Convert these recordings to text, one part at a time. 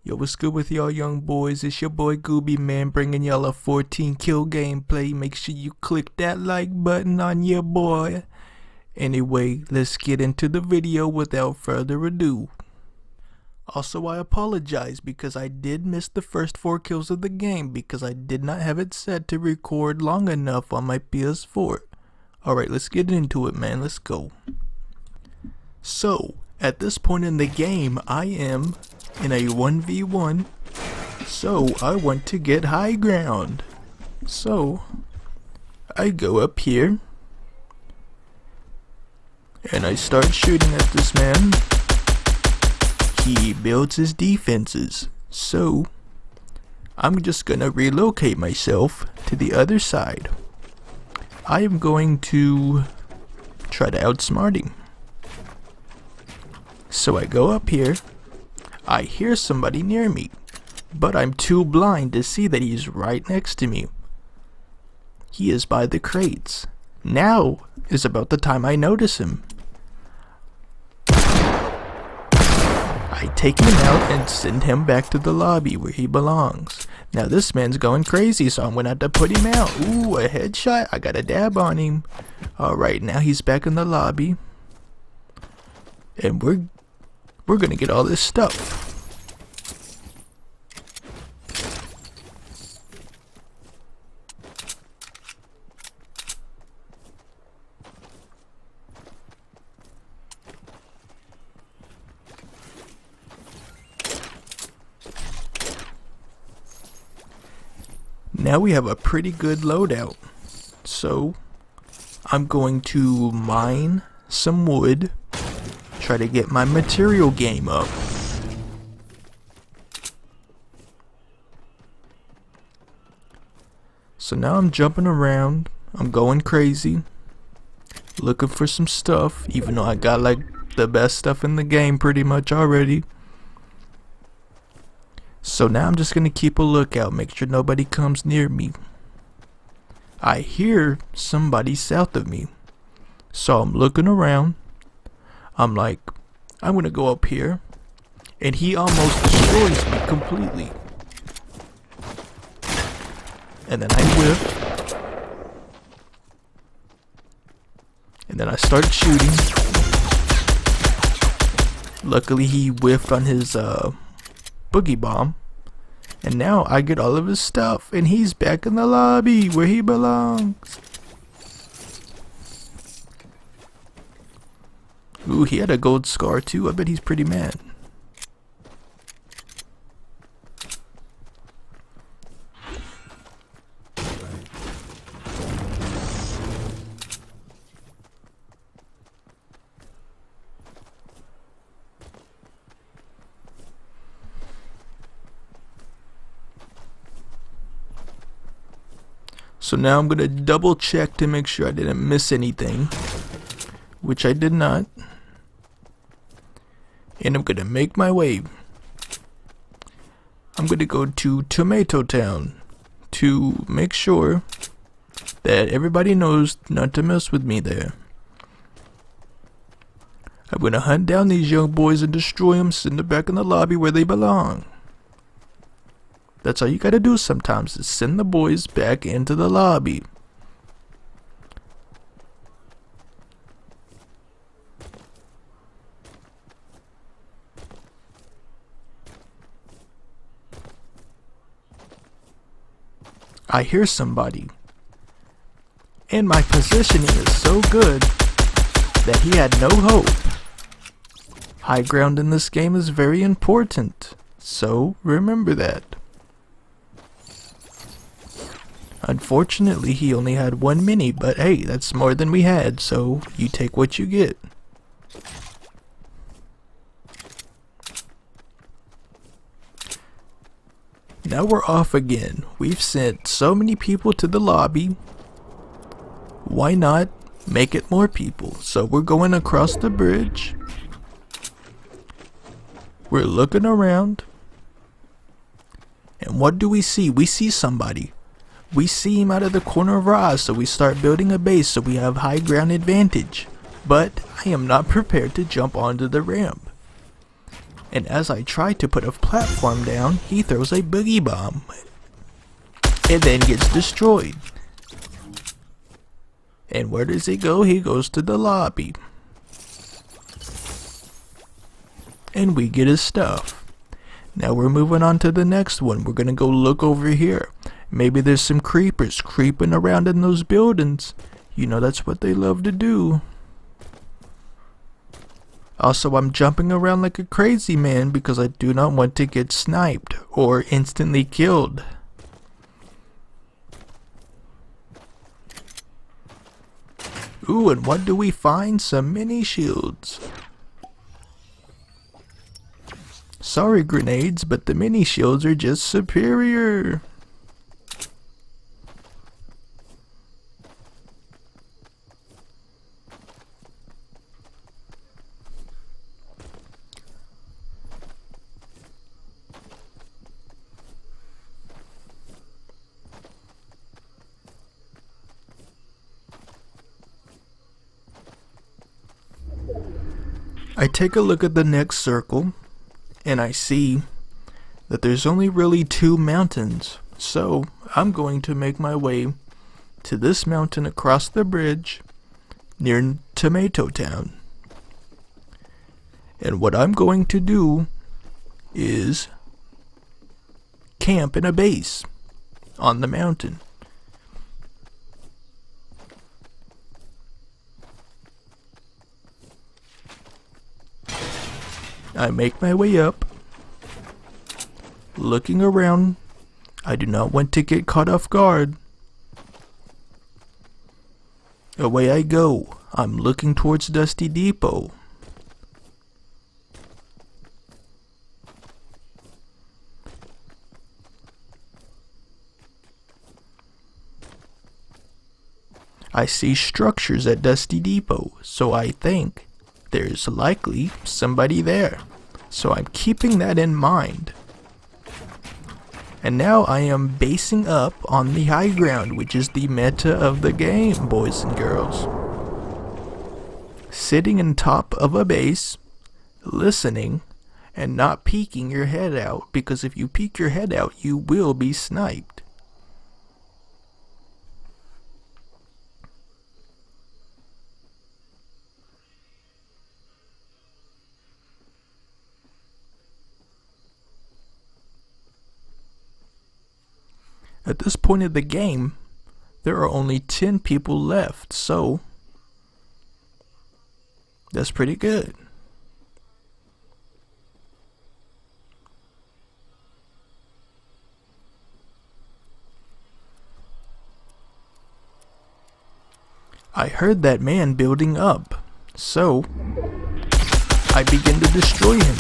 Yo, what's good with y'all young boys? It's your boy GoobieMan bringing y'all a 14 kill gameplay. Make sure you click that like button on your boy. Anyway, let's get into the video without further ado. Also, I apologize because I did miss the first 4 kills of the game because I did not have it set to record long enough on my PS4. Alright, let's get into it, man. Let's go. So, at this point in the game, I am in a 1v1, so I want to get high ground. So I go up here and I start shooting at this man. He builds his defenses, so I'm just gonna relocate myself to the other side. I am going to try to outsmart him. So I go up here. I hear somebody near me, but I'm too blind to see that he's right next to me. He is by the crates. Now is about the time I notice him. I take him out and send him back to the lobby where he belongs. Now this man's going crazy, so I'm gonna have to put him out. Ooh, a headshot. I got a dab on him. Alright, now he's back in the lobby. And we're gonna get all this stuff. Now we have a pretty good loadout. So I'm going to mine some wood. Try to get my material game up. So now I'm jumping around. I'm going crazy. Looking for some stuff, even though I got like the best stuff in the game pretty much already. So now I'm just gonna keep a lookout, make sure nobody comes near me. I hear somebody south of me. So I'm looking around. I'm like, I'm gonna go up here, and he almost destroys me completely. And then I whiff, and then I start shooting. Luckily he whiffed on his boogie bomb, and now I get all of his stuff, and he's back in the lobby where he belongs. Ooh, he had a gold scar too. I bet he's pretty mad. So now I'm gonna double check to make sure I didn't miss anything, which I did not. And I'm gonna make my way. I'm gonna go to Tomato Town to make sure that everybody knows not to mess with me there. I'm gonna hunt down these young boys and destroy them, send them back in the lobby where they belong. That's all you gotta do sometimes, is send the boys back into the lobby. I hear somebody, and my positioning is so good that he had no hope. High ground in this game is very important, so remember that. Unfortunately, he only had 1 mini, but hey, that's more than we had, so you take what you get. Now we're off again. We've sent so many people to the lobby. Why not make it more people? So we're going across the bridge. We're looking around. And what do we see? We see somebody. We see him out of the corner of our eyes, so we start building a base so we have high ground advantage. But I am not prepared to jump onto the ramp. And as I try to put a platform down, he throws a boogie bomb. And then gets destroyed. And where does he go? He goes to the lobby. And we get his stuff. Now we're moving on to the next one. We're gonna go look over here. Maybe there's some creepers creeping around in those buildings. You know that's what they love to do. Also, I'm jumping around like a crazy man because I do not want to get sniped or instantly killed. Ooh, and what do we find? Some mini shields. Sorry, grenades, but the mini shields are just superior. I take a look at the next circle, and I see that there's only really 2 mountains. So I'm going to make my way to this mountain across the bridge near Tomato Town. And what I'm going to do is camp in a base on the mountain. I make my way up, looking around. I do not want to get caught off guard. Away I go. I'm looking towards Dusty Depot. I see structures at Dusty Depot, so I think there's likely somebody there. So I'm keeping that in mind. And now I am basing up on the high ground, which is the meta of the game, boys and girls. Sitting on top of a base, listening, and not peeking your head out, because if you peek your head out, you will be sniped. At this point of the game, there are only 10 people left, so that's pretty good. I heard that man building up, so I begin to destroy him.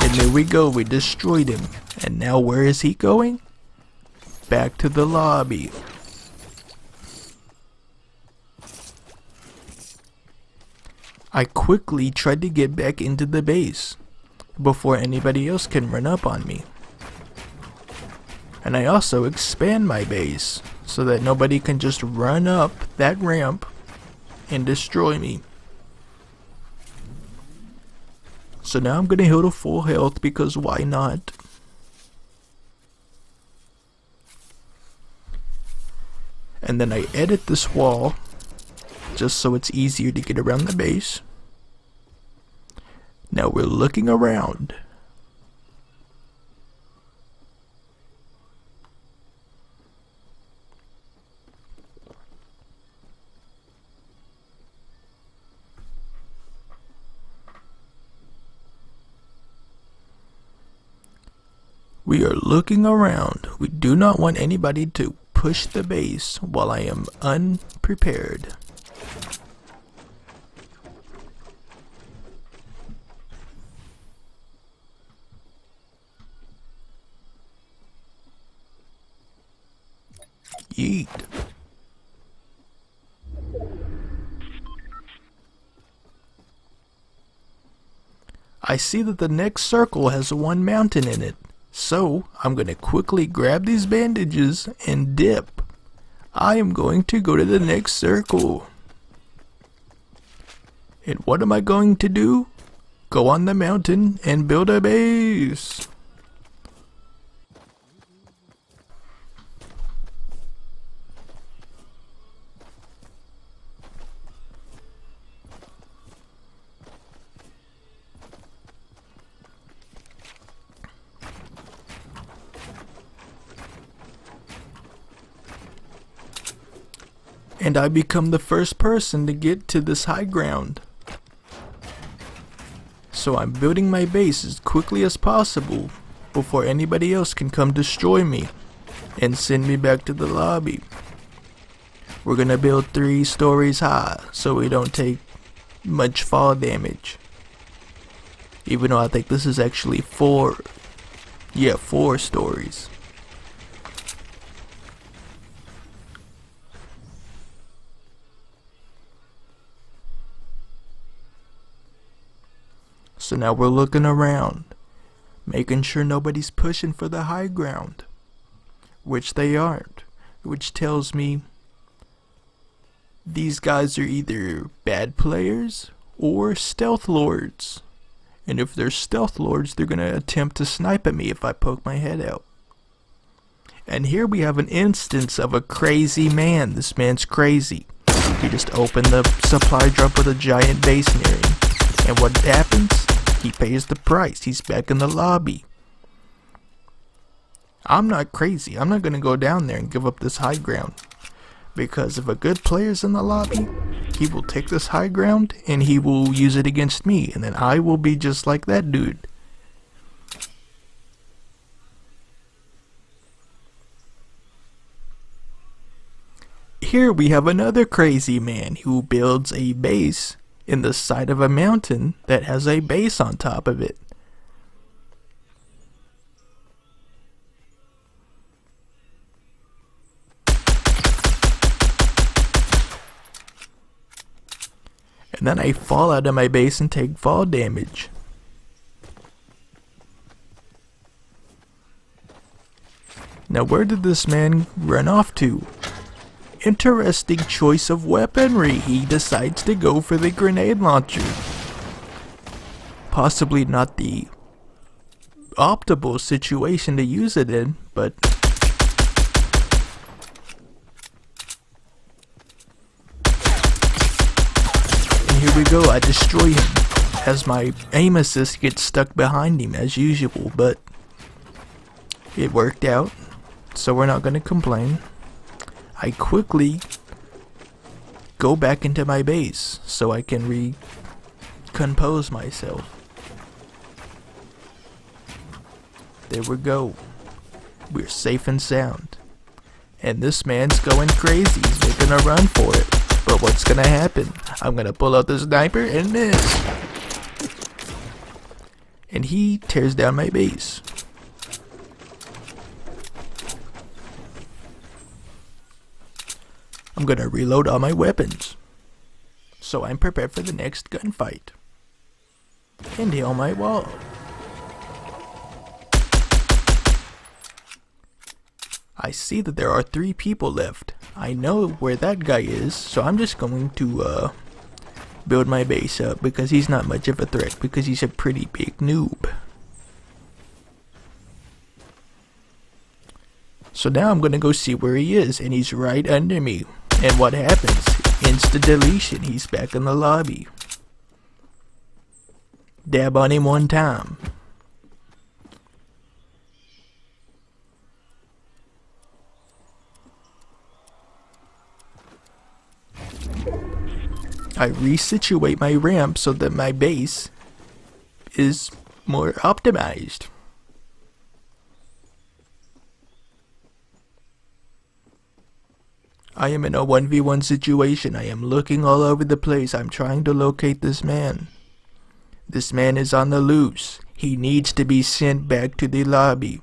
And there we go, we destroyed him. And now where is he going? Back to the lobby. I quickly tried to get back into the base before anybody else can run up on me. And I also expand my base so that nobody can just run up that ramp and destroy me. So now I'm gonna heal to full health because why not? And then I edit this wall just so it's easier to get around the base. Now we're looking around. We are looking around. We do not want anybody to push the base while I am unprepared. Yeet. I see that the next circle has one mountain in it. So, I'm going to quickly grab these bandages and dip. I am going to go to the next circle. And what am I going to do? Go on the mountain and build a base. And I become the first person to get to this high ground. So I'm building my base as quickly as possible before anybody else can come destroy me and send me back to the lobby. We're gonna build 3 stories high so we don't take much fall damage. Even though I think this is actually 4 stories. So now we're looking around, making sure nobody's pushing for the high ground, which they aren't, which tells me these guys are either bad players or stealth lords. And if they're stealth lords, they're gonna attempt to snipe at me if I poke my head out. And here we have an instance of a crazy man. This man's crazy. He just opened the supply drop with a giant base near him. And what happens? He pays the price. He's back in the lobby. I'm not crazy. I'm not going to go down there and give up this high ground. Because if a good player's in the lobby, he will take this high ground and he will use it against me. And then I will be just like that dude. Here we have another crazy man who builds a base in the side of a mountain that has a base on top of it. And then I fall out of my base and take fall damage. Now where did this man run off to? Interesting choice of weaponry. He decides to go for the grenade launcher. Possibly not the optimal situation to use it in, but and here we go. I destroy him as my aim assist gets stuck behind him as usual, but it worked out, so we're not gonna complain. I quickly go back into my base so I can recompose myself. There we go. We're safe and sound. And this man's going crazy. He's making a run for it. But what's gonna happen? I'm gonna pull out the sniper and miss. And he tears down my base. I'm gonna reload all my weapons, so I'm prepared for the next gunfight. And heal my wall. I see that there are 3 people left. I know where that guy is, so I'm just going to build my base up because he's not much of a threat because he's a pretty big noob. So now I'm gonna go see where he is, and he's right under me. And what happens? Instant deletion. He's back in the lobby. Dab on him one time. I resituate my ramp so that my base is more optimized. I am in a 1v1 situation. I am looking all over the place. I'm trying to locate this man. This man is on the loose. He needs to be sent back to the lobby.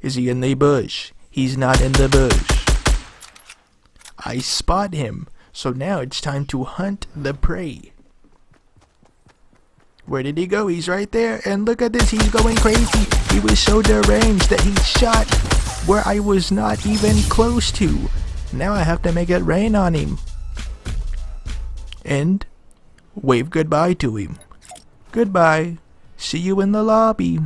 Is he in the bush? He's not in the bush. I spot him. So now it's time to hunt the prey. Where did he go? He's right there. And look at this. He's going crazy. He was so deranged that he shot where I was not even close to. Now I have to make it rain on him. And Wave goodbye to him. Goodbye. See you in the lobby.